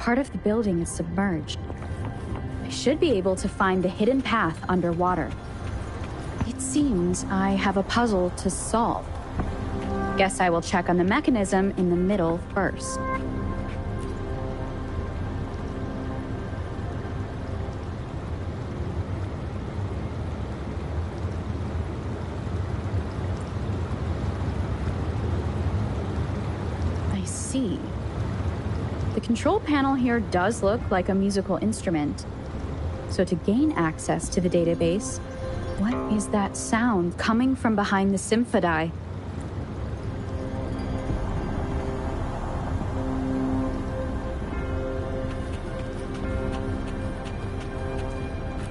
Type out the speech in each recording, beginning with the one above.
Part of the building is submerged. I should be able to find the hidden path underwater. It seems I have a puzzle to solve. Guess I will check on the mechanism in the middle first. I see. The control panel here does look like a musical instrument. So to gain access to the database, what is that sound coming from behind the symphony?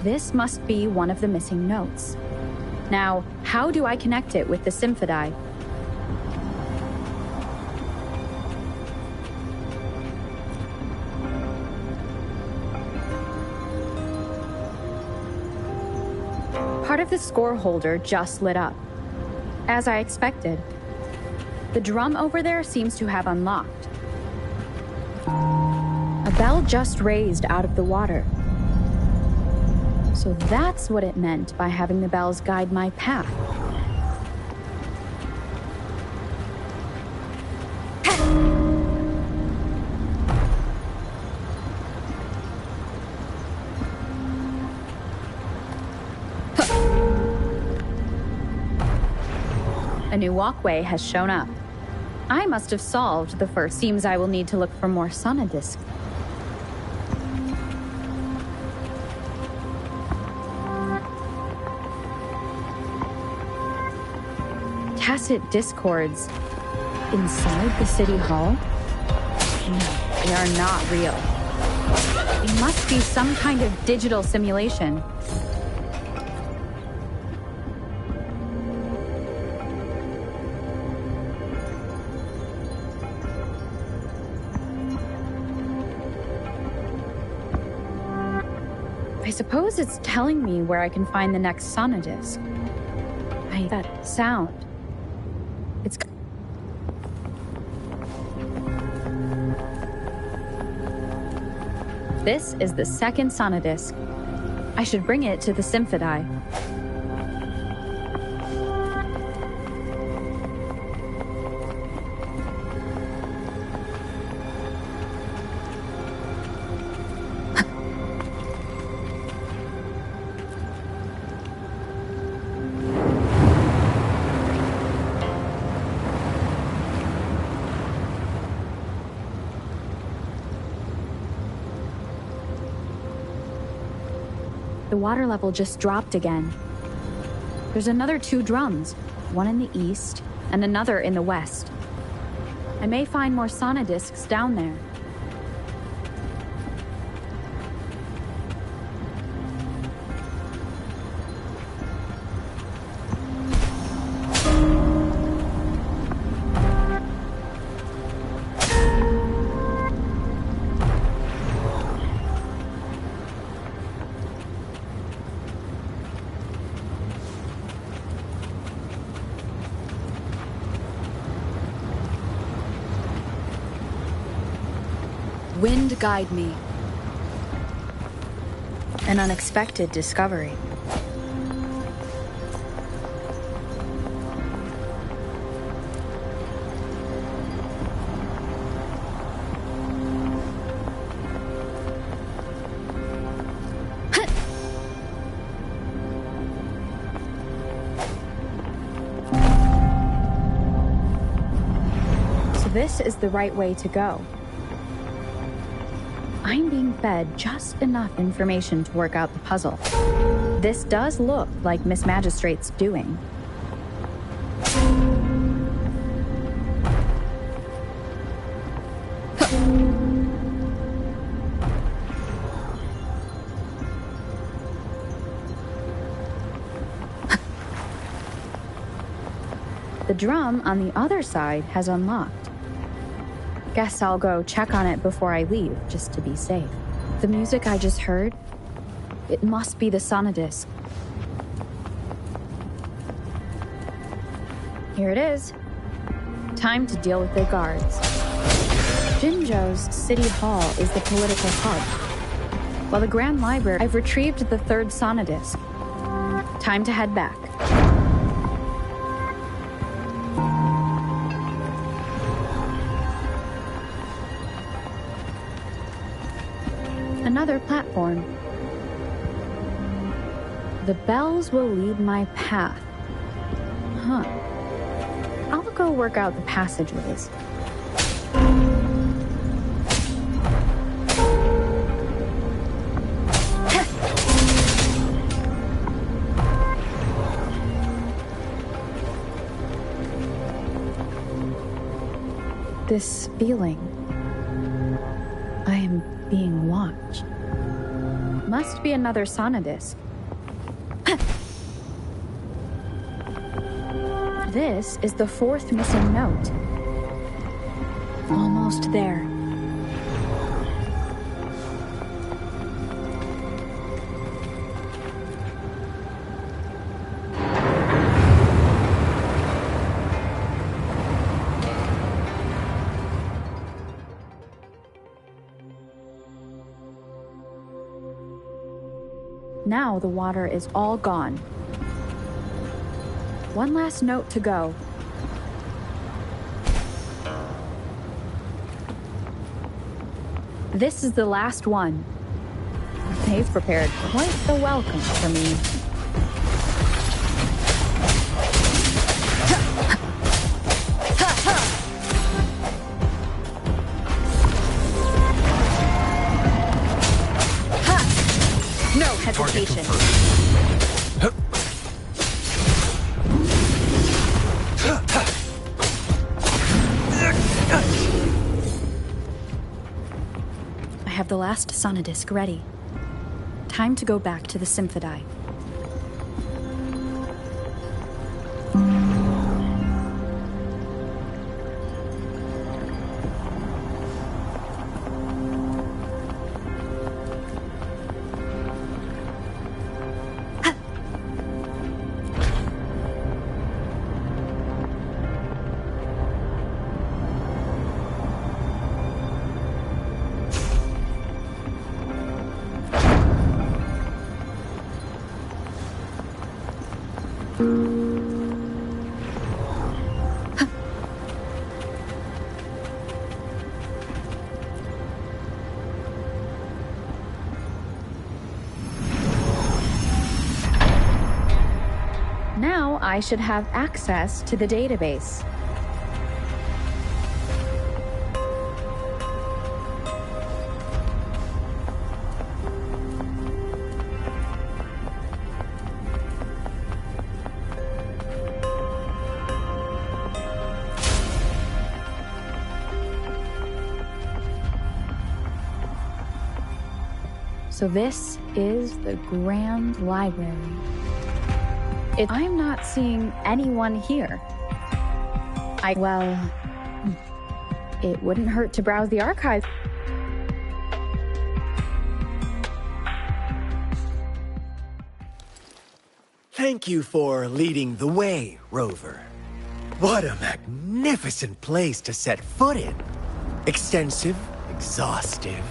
This must be one of the missing notes. Now, how do I connect it with the symphony? Part of the score holder just lit up. As I expected. The drum over there seems to have unlocked. A bell just raised out of the water. So that's what it meant by having the bells guide my path. A new walkway has shown up. I must have solved the first. Seems I will need to look for more sonodiscs. Tacit discords inside the city hall? No, they are not real. It must be some kind of digital simulation. I suppose it's telling me where I can find the next sonodisc. That sound. It's... This is the second sonodisc. I should bring it to the symphony. The water level just dropped again. There's another 2 drums, one in the east and another in the west. I may find more sonodiscs down there. Wind guide me. An unexpected discovery. So this is the right way to go. I'm being fed just enough information to work out the puzzle. This does look like Miss Magistrate's doing. The drum on the other side has unlocked. Guess I'll go check on it before I leave, just to be safe. The music I just heard, it must be the sonodisc. Here it is. Time to deal with the guards. Jinzhou's City Hall is the political hub, while the Grand Library, I've retrieved the third sonodisc. Time to head back. Another platform. The bells will lead my path. Huh. I'll go work out the passageways. This feeling. I am being watched. Must be another sonodisc. This is the fourth missing note. Almost there. Now the water is all gone. One last note to go. This is the last one. They've prepared quite the welcome for me. No hesitation. I have the last sonodisc ready. Time to go back to the Symphodi. Now I should have access to the database. So this is the Grand Library. I'm not seeing anyone here. Well, it wouldn't hurt to browse the archive. Thank you for leading the way, Rover. What a magnificent place to set foot in. Extensive, exhaustive.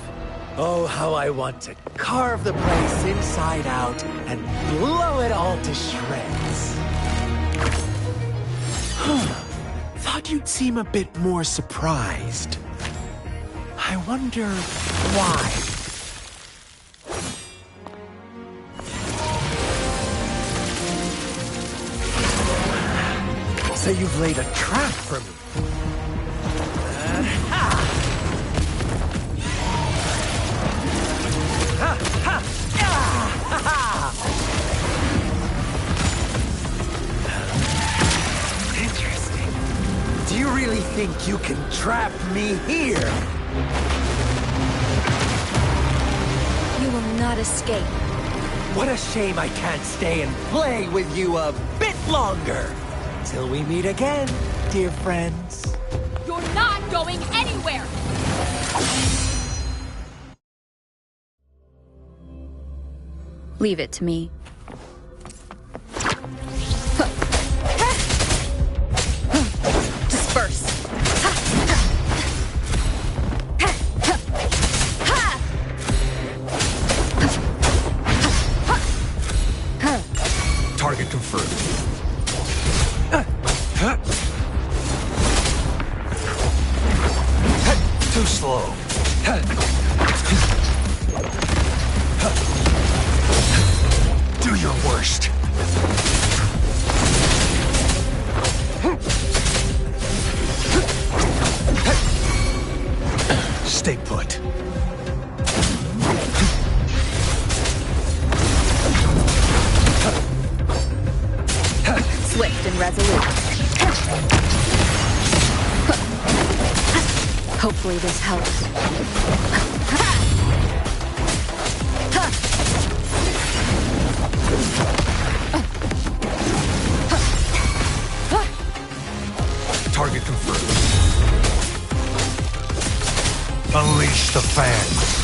Oh, how I want to carve the place inside out and blow it all to shreds. Thought you'd seem a bit more surprised. I wonder why. So you've laid a trap for me. Interesting. Do you really think you can trap me here? You will not escape. What a shame I can't stay and play with you a bit longer. Till we meet again, dear friends. You're not going anywhere! Leave it to me. Disperse. Too slow. Do your worst. Stay put. Swift and resolute. Hopefully this helps. Target confirmed. Unleash the fans.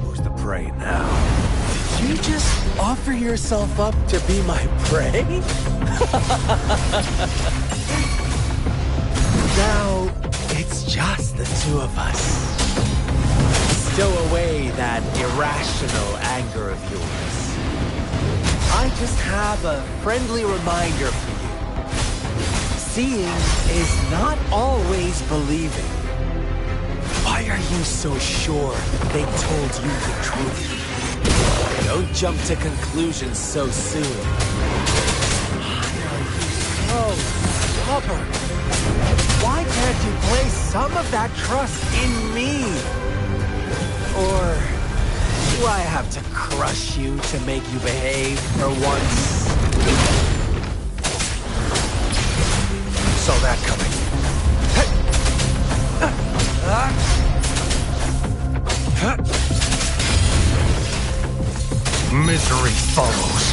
Who's the prey now? Did you just offer yourself up to be my prey? Now, it's just the two of us. Stow away that irrational anger of yours. I just have a friendly reminder for you. Seeing is not always believing. Why are you so sure they told you the truth? Don't jump to conclusions so soon. Why are you so stubborn? Why can't you place some of that trust in me? Or do I have to crush you to make you behave for once? Saw that coming. Misery follows.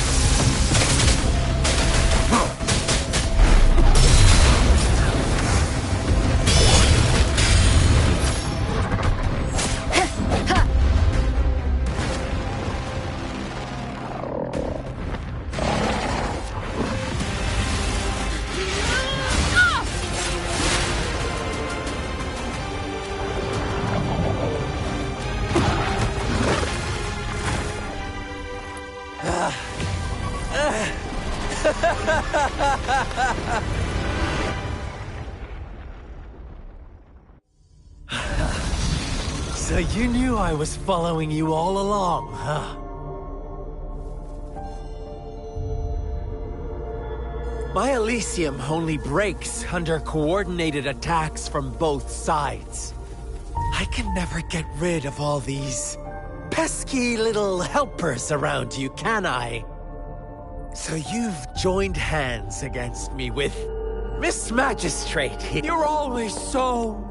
So you knew I was following you all along, huh? My Elysium only breaks under coordinated attacks from both sides. I can never get rid of all these pesky little helpers around you, can I? So you've joined hands against me with Miss Magistrate. You're always so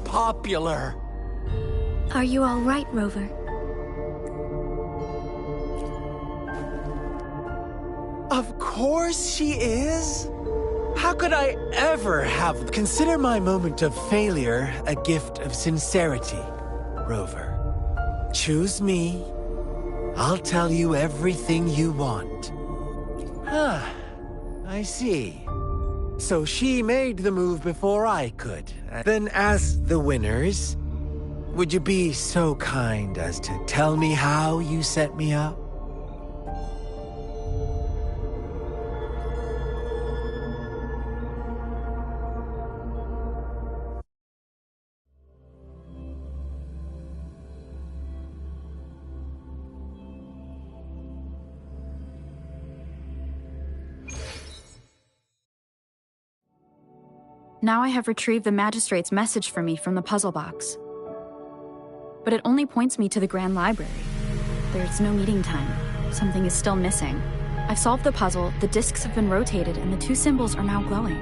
popular. Are you all right, Rover? Of course she is. How could I ever have... Consider my moment of failure a gift of sincerity, Rover. Choose me. I'll tell you everything you want. Huh. I see. So she made the move before I could. Then as the winners, would you be so kind as to tell me how you set me up? Now I have retrieved the Magistrate's message for me from the puzzle box. But it only points me to the Grand Library. There's no meeting time. Something is still missing. I've solved the puzzle, the discs have been rotated, and the two symbols are now glowing.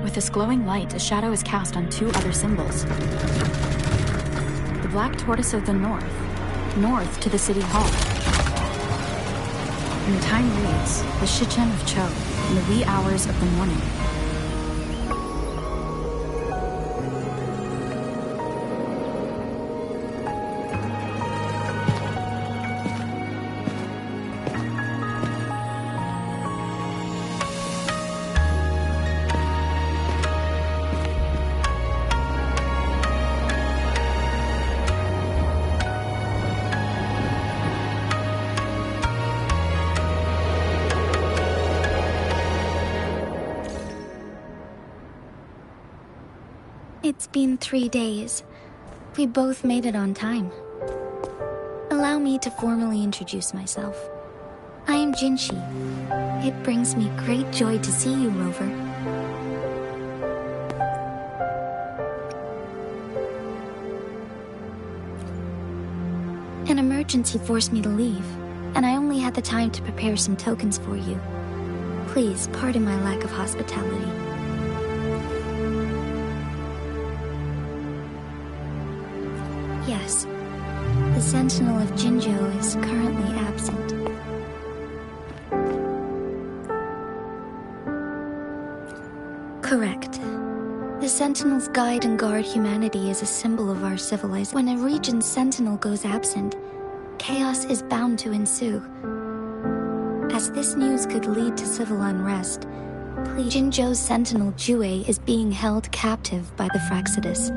With this glowing light, a shadow is cast on two other symbols. The Black Tortoise of the North to the City Hall. And the time reads, the Shichen of Cho, in the wee hours of the morning. been 3 days. We both made it on time. Allow me to formally introduce myself. I am Jinshi. It brings me great joy to see you, Rover. An emergency forced me to leave, and I only had the time to prepare some tokens for you. Please pardon my lack of hospitality. Yes, the Sentinel of Jinzhou is currently absent. Correct. The Sentinels guide and guard humanity as a symbol of our civilization. When a region's Sentinel goes absent, chaos is bound to ensue. As this news could lead to civil unrest, Jinzhou's Sentinel Jue is being held captive by the Fraxidus.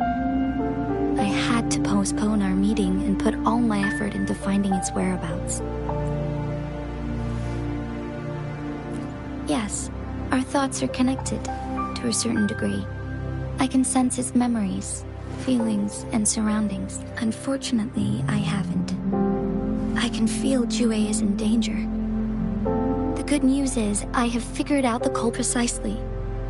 I had to postpone our meeting and put all my effort into finding its whereabouts. Yes, our thoughts are connected, to a certain degree. I can sense its memories, feelings, and surroundings. Unfortunately, I haven't. I can feel Jue is in danger. The good news is, I have figured out the culprit precisely.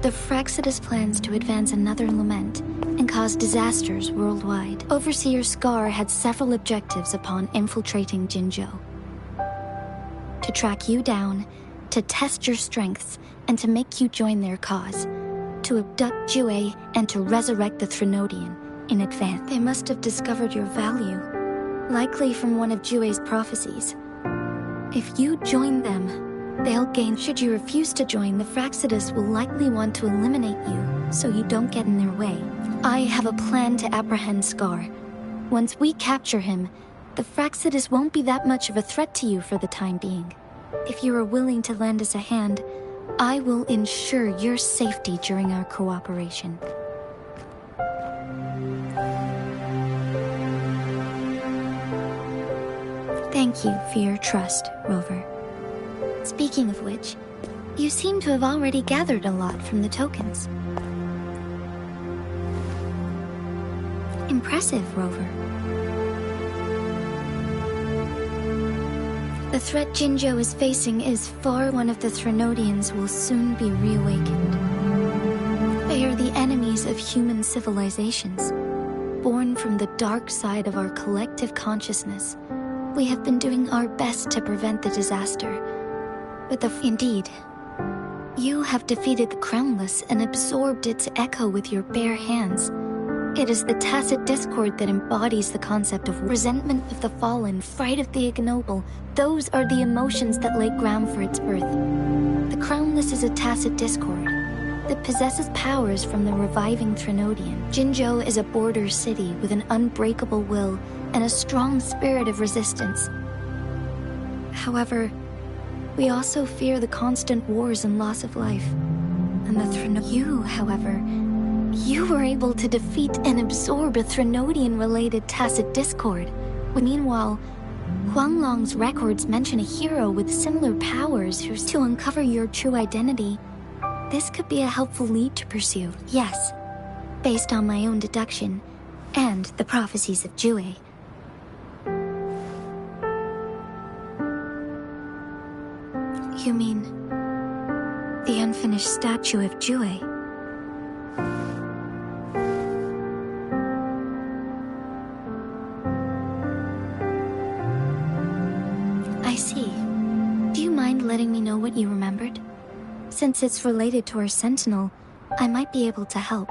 The Fraxidus plans to advance another lament and cause disasters worldwide. Overseer Scar had several objectives upon infiltrating Jinzhou. To track you down, to test your strengths, and to make you join their cause. To abduct Jue and to resurrect the Threnodian in advance. They must have discovered your value, likely from one of Jue's prophecies. If you join them, they'll gain. Should you refuse to join, the Fraxidus will likely want to eliminate you, so you don't get in their way. I have a plan to apprehend Scar. Once we capture him, the Fraxidus won't be that much of a threat to you for the time being. If you are willing to lend us a hand, I will ensure your safety during our cooperation. Thank you for your trust, Rover. Speaking of which, you seem to have already gathered a lot from the tokens. Impressive, Rover. The threat Jinzhou is facing is far. One of the Threnodians will soon be reawakened. They are the enemies of human civilizations, born from the dark side of our collective consciousness. We have been doing our best to prevent the disaster, but indeed, you have defeated the Crownless and absorbed its echo with your bare hands. It is the tacit discord that embodies the concept of resentment of the fallen, fright of the ignoble. Those are the emotions that lay ground for its birth. The Crownless is a tacit discord that possesses powers from the reviving Threnodian. Jinzhou is a border city with an unbreakable will and a strong spirit of resistance. However, we also fear the constant wars and loss of life. And the You, however, you were able to defeat and absorb a Threnodian-related tacit discord. Meanwhile, Huanglong's records mention a hero with similar powers who's to uncover your true identity. This could be a helpful lead to pursue. Yes, based on my own deduction, and the prophecies of Jue. You mean the unfinished statue of Jue? I see. Do you mind letting me know what you remembered? Since it's related to our Sentinel, I might be able to help.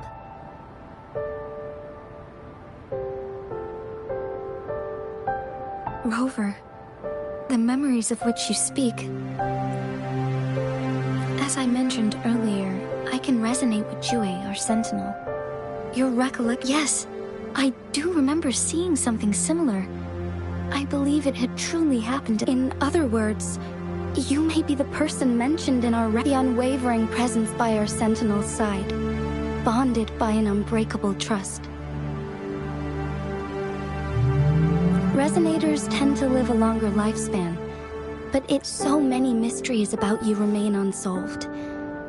Rover, the memories of which you speak. As I mentioned earlier, I can resonate with Jue, our Sentinel. Your recollection. Yes, I do remember seeing something similar. I believe it had truly happened. In other words, you may be the person mentioned in the unwavering presence by our Sentinel's side, bonded by an unbreakable trust. Resonators tend to live a longer lifespan, but so many mysteries about you remain unsolved,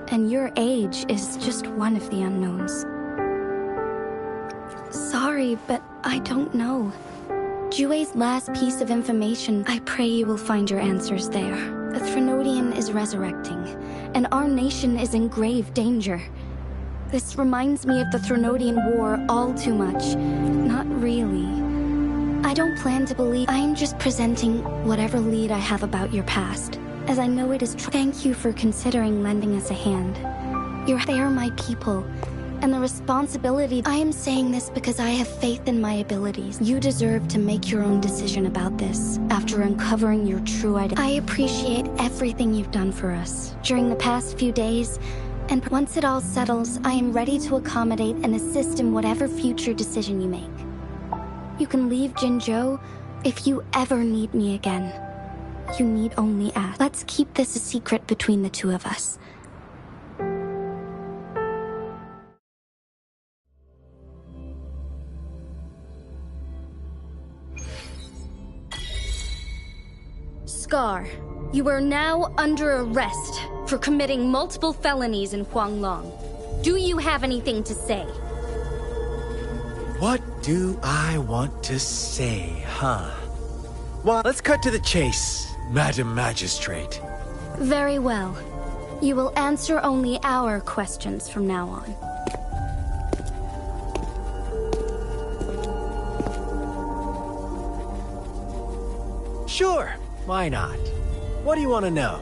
and your age is just one of the unknowns. sorry, but I don't know. Jue's last piece of information, I pray you will find your answers there. A Threnodian is resurrecting, and our nation is in grave danger. This reminds me of the Threnodian War all too much. Not really. I don't plan to believe. I am just presenting whatever lead I have about your past, as I know it is true. Thank you for considering lending us a hand. They are my people, and the responsibility. I am saying this because I have faith in my abilities. You deserve to make your own decision about this after uncovering your true identity. I appreciate everything you've done for us during the past few days, and once it all settles, I am ready to accommodate and assist in whatever future decision you make. You can leave Jinzhou if you ever need me again. You need only ask. Let's keep this a secret between the two of us. Scar, you are now under arrest for committing multiple felonies in Huanglong. Do you have anything to say? What do I want to say, huh? Well, let's cut to the chase, Madam Magistrate. Very well. You will answer only our questions from now on. Sure, why not? What do you want to know?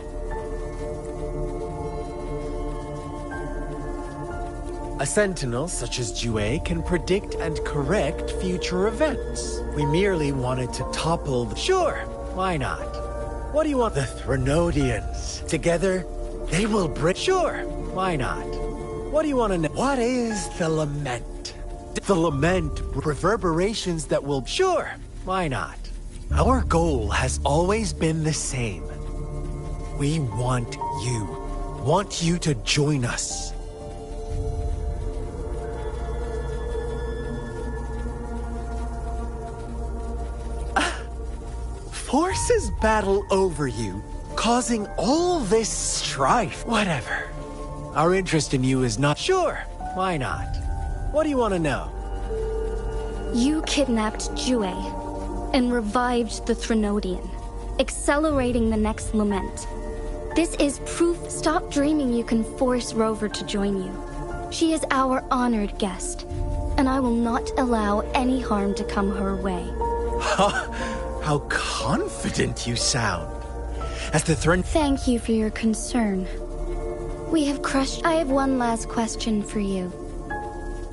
A sentinel such as Jue can predict and correct future events. We merely wanted to topple the... Sure, why not? What do you want? The Threnodians. Together, they will bring... Sure, why not? What do you want to know? What is the lament? The lament reverberations that will... Sure, why not? Our goal has always been the same. We want you to join us. Forces battle over you, causing all this strife. Whatever. Our interest in you is not... Sure, why not? What do you want to know? You kidnapped Jue and revived the Threnodian, accelerating the next lament. This is proof. Stop dreaming you can force Rover to join you. She is our honored guest, and I will not allow any harm to come her way. How confident you sound. As the Thank you for your concern. We have crushed... I have one last question for you.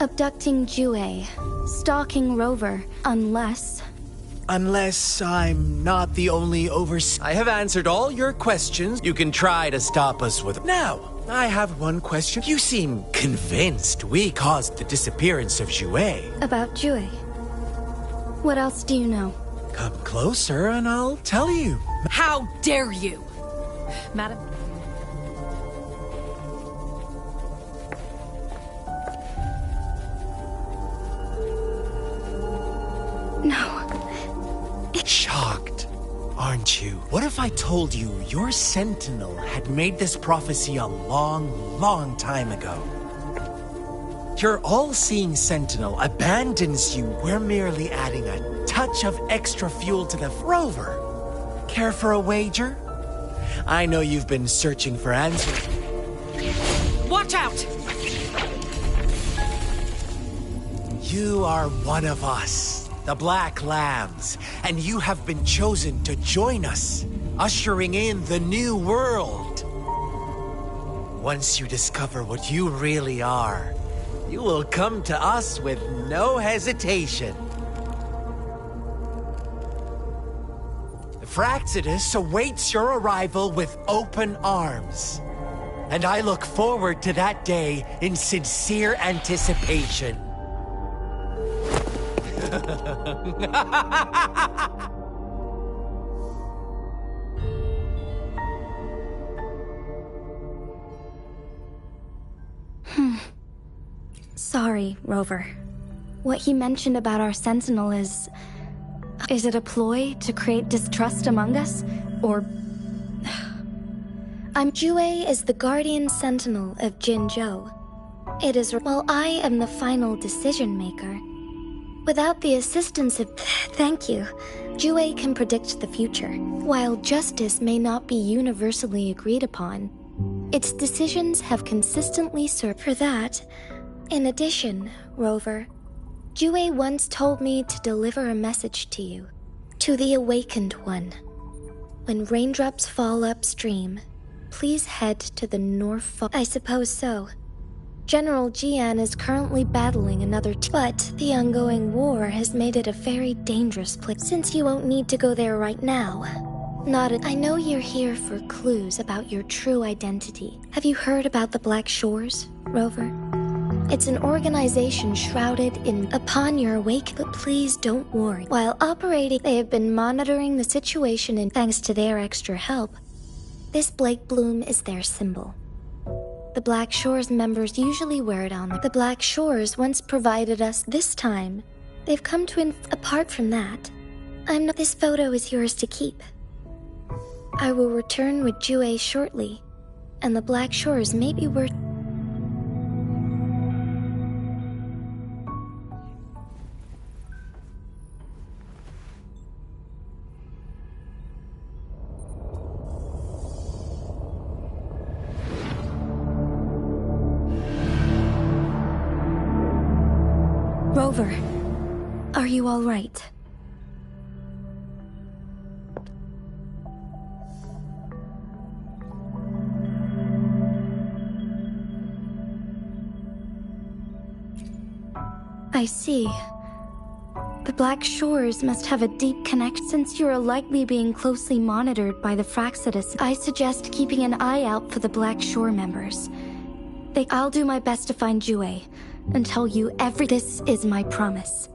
Abducting Jue, stalking Rover, unless I'm not the only I have answered all your questions. You can try to stop us with... Now, I have one question. You seem convinced we caused the disappearance of Jue. About Jue. What else do you know? Come closer and I'll tell you. How dare you! Madam... No. Shocked, aren't you? What if I told you your sentinel had made this prophecy a long, long time ago? Your all-seeing sentinel abandons you. We're merely adding a touch of extra fuel to the Rover. Care for a wager? I know you've been searching for answers. Watch out! You are one of us, the Black Lambs, and you have been chosen to join us, ushering in the new world. Once you discover what you really are, you will come to us with no hesitation. Fraxidus awaits your arrival with open arms. And I look forward to that day in sincere anticipation. Sorry, Rover. What he mentioned about our sentinel is it a ploy to create distrust among us? Or... Jue is the guardian sentinel of Jinzhou. It is... While I am the final decision maker, Without the assistance of... Thank you. Jue can predict the future. While justice may not be universally agreed upon, its decisions have consistently served for that. In addition, Rover, Jue once told me to deliver a message to you. To the Awakened One. When raindrops fall upstream, please head to the North. I suppose so. General Jian is currently battling another but the ongoing war has made it a very dangerous place. Since you won't need to go there right now. I know you're here for clues about your true identity. Have you heard about the Black Shores, Rover? It's an organization shrouded in upon your awake, but please don't worry. While operating, they have been monitoring the situation and thanks to their extra help, this Blake Bloom is their symbol. The Black Shores members usually wear it on them. The Black Shores once provided us this time. They've come to apart from that. This photo is yours to keep. I will return with Jue shortly, and the Black Shores may be worth... Rover, are you all right? I see. The Black Shores must have a deep connection since you are likely being closely monitored by the Fraxidus. I suggest keeping an eye out for the Black Shore members. I'll do my best to find Jue and tell you this is my promise.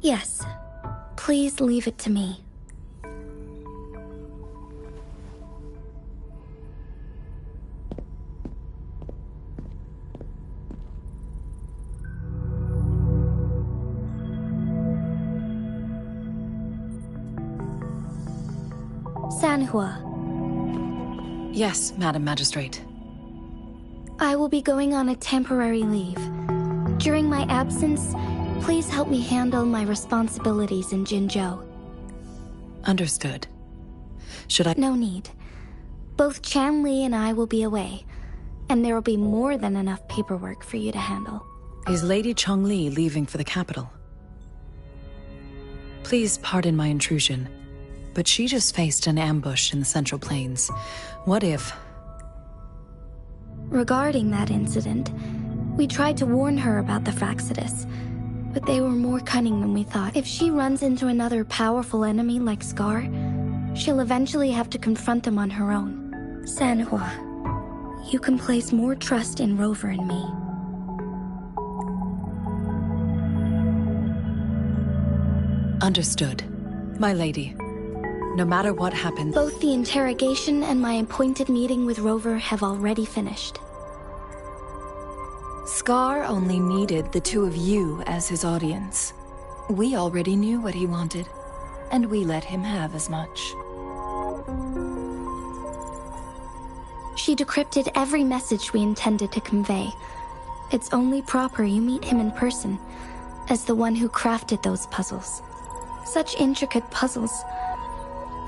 Yes, please leave it to me. Sanhua. Yes, Madam Magistrate. I will be going on a temporary leave. During my absence, please help me handle my responsibilities in Jinzhou. Understood. Should I— No need. Both Chanli and I will be away, and there will be more than enough paperwork for you to handle. Is Lady Chongli leaving for the capital? Please pardon my intrusion, but she just faced an ambush in the Central Plains. What if— Regarding that incident, we tried to warn her about the Fraxidus, but they were more cunning than we thought. If she runs into another powerful enemy like Scar, she'll eventually have to confront them on her own. Sanhua, you can place more trust in Rover and me. Understood. My lady, no matter what happens— Both the interrogation and my appointed meeting with Rover have already finished. Scar only needed the two of you as his audience. We already knew what he wanted, and we let him have as much. She decrypted every message we intended to convey. It's only proper you meet him in person, as the one who crafted those puzzles. Such intricate puzzles.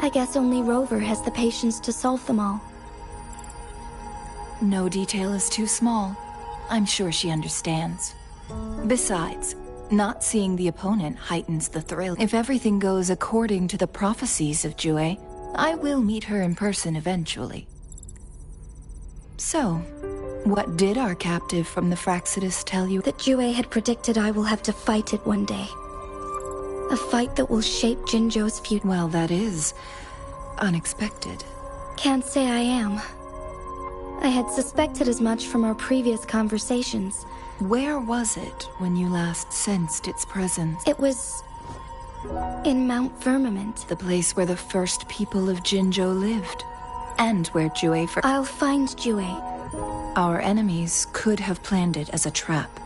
I guess only Rover has the patience to solve them all. No detail is too small. I'm sure she understands. Besides, not seeing the opponent heightens the thrill. If everything goes according to the prophecies of Jue, I will meet her in person eventually. So, what did our captive from the Fraxidus tell you? That Jue had predicted I will have to fight it one day. A fight that will shape Jinzhou's future. Well, that is unexpected. Can't say I am. I had suspected as much from our previous conversations. Where was it when you last sensed its presence? It was in Mount Firmament. The place where the first people of Jinzhou lived, and where Jue I'll find Jue. Our enemies could have planned it as a trap.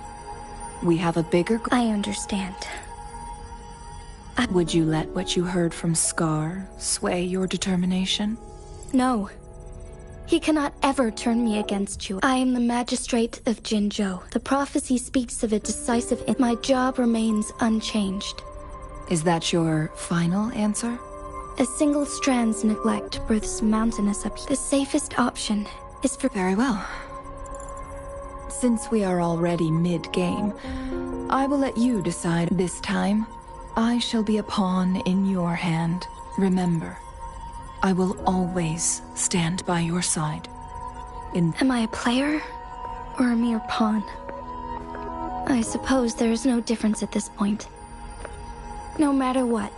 We have a bigger I understand. Would you let what you heard from Scar sway your determination? No. He cannot ever turn me against you. I am the magistrate of Jinzhou. The prophecy speaks of a decisive my job remains unchanged. Is that your final answer? A single strand's neglect births mountainous up. The safest option is for— Very well. Since we are already mid-game, I will let you decide this time. I shall be a pawn in your hand. Remember, I will always stand by your side. Am I a player or a mere pawn? I suppose there is no difference at this point. No matter what,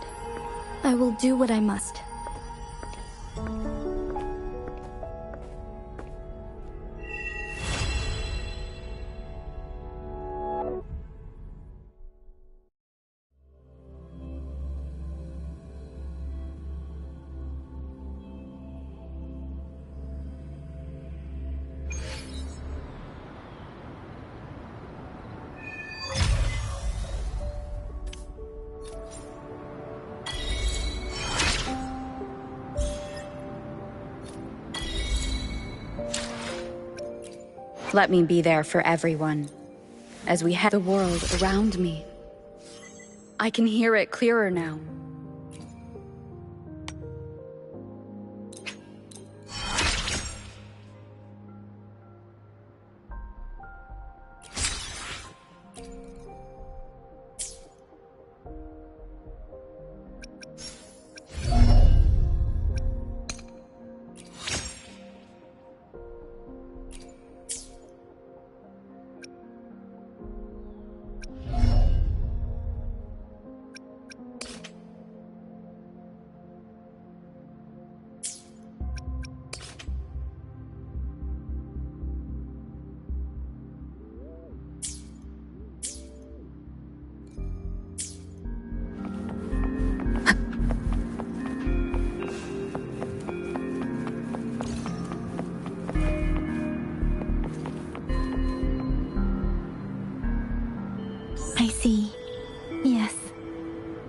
I will do what I must. Let me be there for everyone, as we head the world around me. I can hear it clearer now. I see. Yes.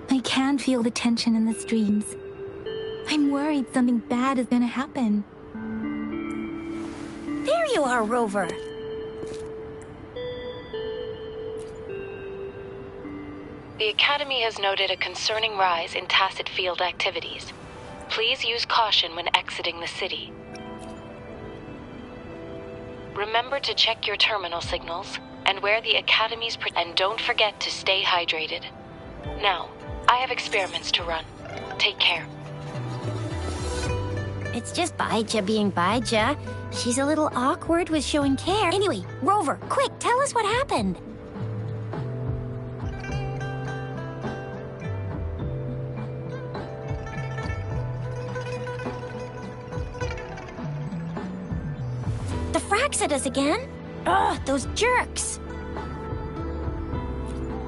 I can feel the tension in the streams. I'm worried something bad is gonna happen. There you are, Rover. The Academy has noted a concerning rise in tacit field activities. Please use caution when exiting the city. Remember to check your terminal signals and wear the Academy's and don't forget to stay hydrated. Now, I have experiments to run. Take care. It's just Baija being Baija. She's a little awkward with showing care. Anyway, Rover, quick, tell us what happened. The fracks at us again? Ugh, those jerks!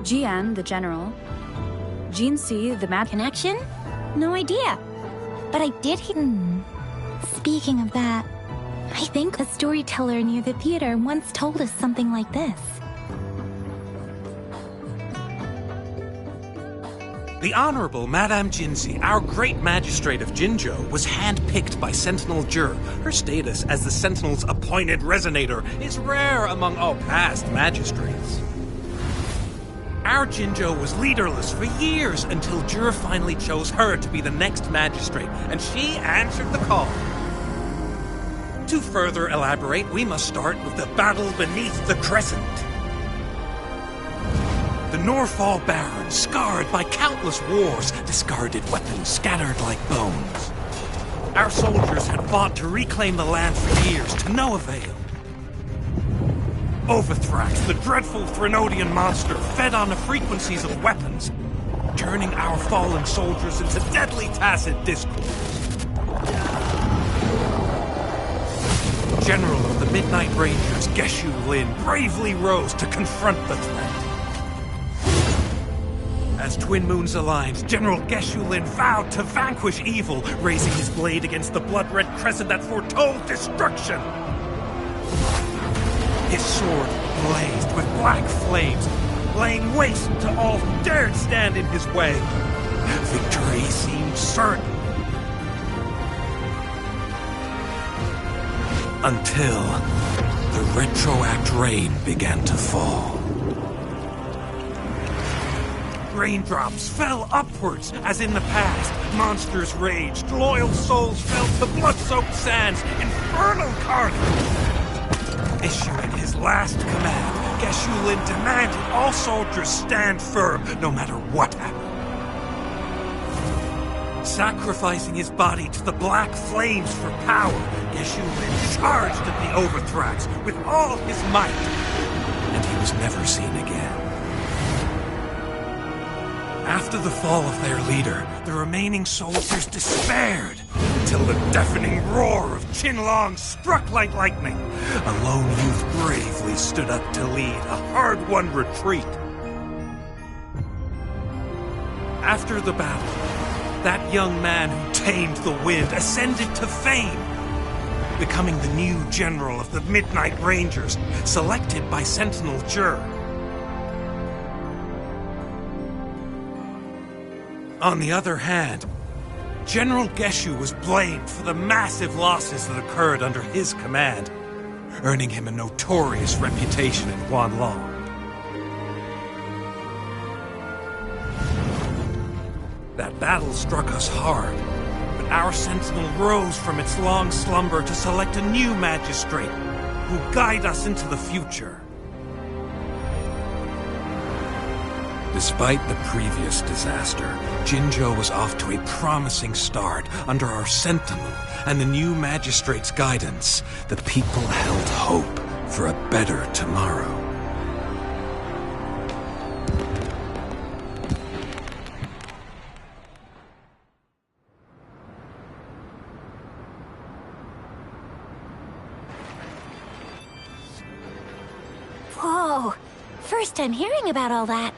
Jian, the general. Jinsi, the mad Connection? No idea. But I did hear— Speaking of that, I think a storyteller near the theater once told us something like this. The Honorable Madame Jinzi, our great magistrate of Jinzhou, was handpicked by Sentinel Jur. Her status as the Sentinel's appointed resonator is rare among all past magistrates. Our Jinzhou was leaderless for years until Jur finally chose her to be the next magistrate, and she answered the call. To further elaborate, we must start with the battle beneath the Crescent. The Norfall Baron, scarred by countless wars, discarded weapons scattered like bones. Our soldiers had fought to reclaim the land for years, to no avail. Overthrax, the dreadful Threnodian monster, fed on the frequencies of weapons, turning our fallen soldiers into deadly tacit discourse. General of the Midnight Rangers, Geshu Lin, bravely rose to confront the threat. As Twin Moons aligned, General Geshu Lin vowed to vanquish evil, raising his blade against the blood-red crescent that foretold destruction. His sword blazed with black flames, laying waste to all who dared stand in his way. Victory seemed certain. Until the retroact rain began to fall. Raindrops fell upwards, as in the past. Monsters raged, loyal souls fell to blood-soaked sands, infernal carnage. Issuing his last command, Geshu Lin demanded all soldiers stand firm, no matter what happened. Sacrificing his body to the black flames for power, Geshu Lin charged at the Overthrax with all his might, and he was never seen again. After the fall of their leader, the remaining soldiers despaired, until the deafening roar of Qinlong struck like lightning. A lone youth bravely stood up to lead a hard-won retreat. After the battle, that young man who tamed the wind ascended to fame, becoming the new general of the Midnight Rangers, selected by Sentinel Jur. On the other hand, General Geshu was blamed for the massive losses that occurred under his command, earning him a notorious reputation in Huanlong. That battle struck us hard, but our sentinel rose from its long slumber to select a new magistrate who will guide us into the future. Despite the previous disaster, Jinzhou was off to a promising start under our sentinel and the new magistrate's guidance. The people held hope for a better tomorrow. Whoa! First time hearing about all that.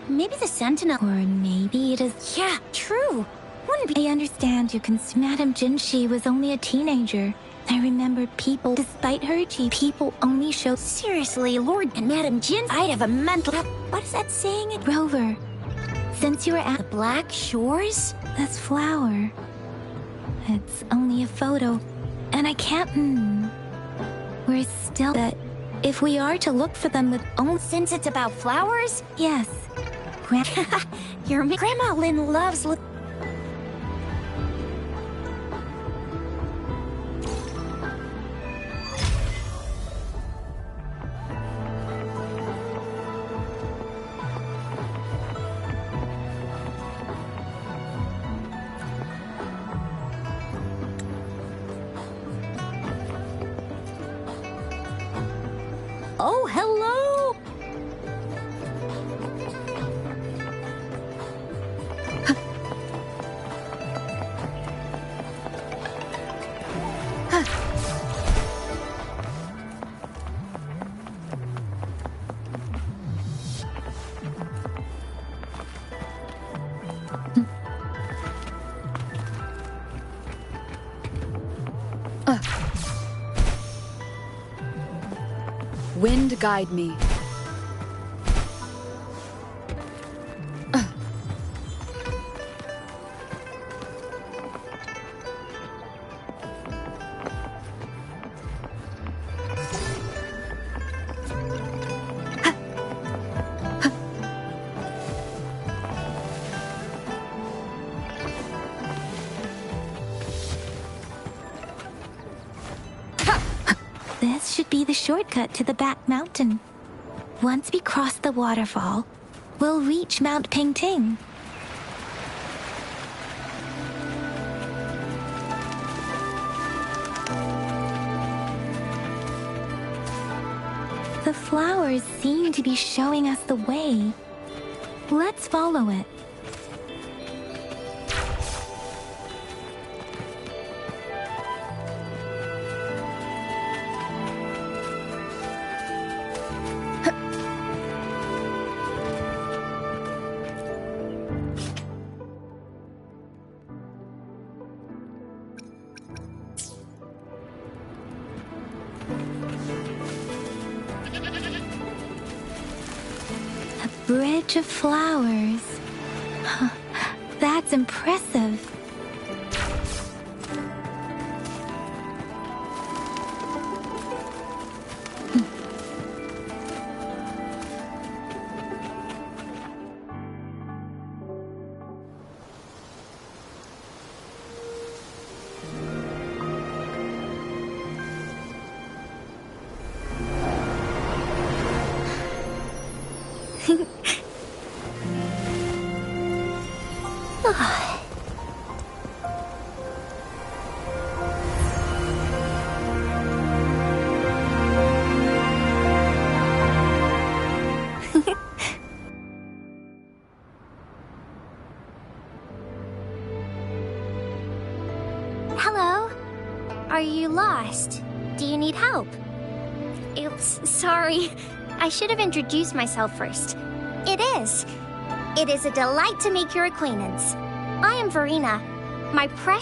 Maybe the Sentinel... Or maybe it is... Yeah, true. Wouldn't be... I understand you can... Madame Jinshi was only a teenager. I remember people... Despite her achievement, people only show... Seriously, Lord and Madame Jin... I'd have a mental... What is that saying? Rover, since you were at... The Black Shores? This flower... It's only a photo. And I can't... We're still... That if we are to look for them with only... Since it's about flowers? Yes. Your Grandma Lin loves... Oh, hello! Wind guide me. This should be the shortcut to the back mountain. Once we cross the waterfall, we'll reach Mount Pingting. The flowers seem to be showing us the way. Let's follow it. Bridge of flowers. That's impressive. Hello? Are you lost? Do you need help? Oops, sorry. I should have introduced myself first. It is a delight to make your acquaintance. I am Verena. My precious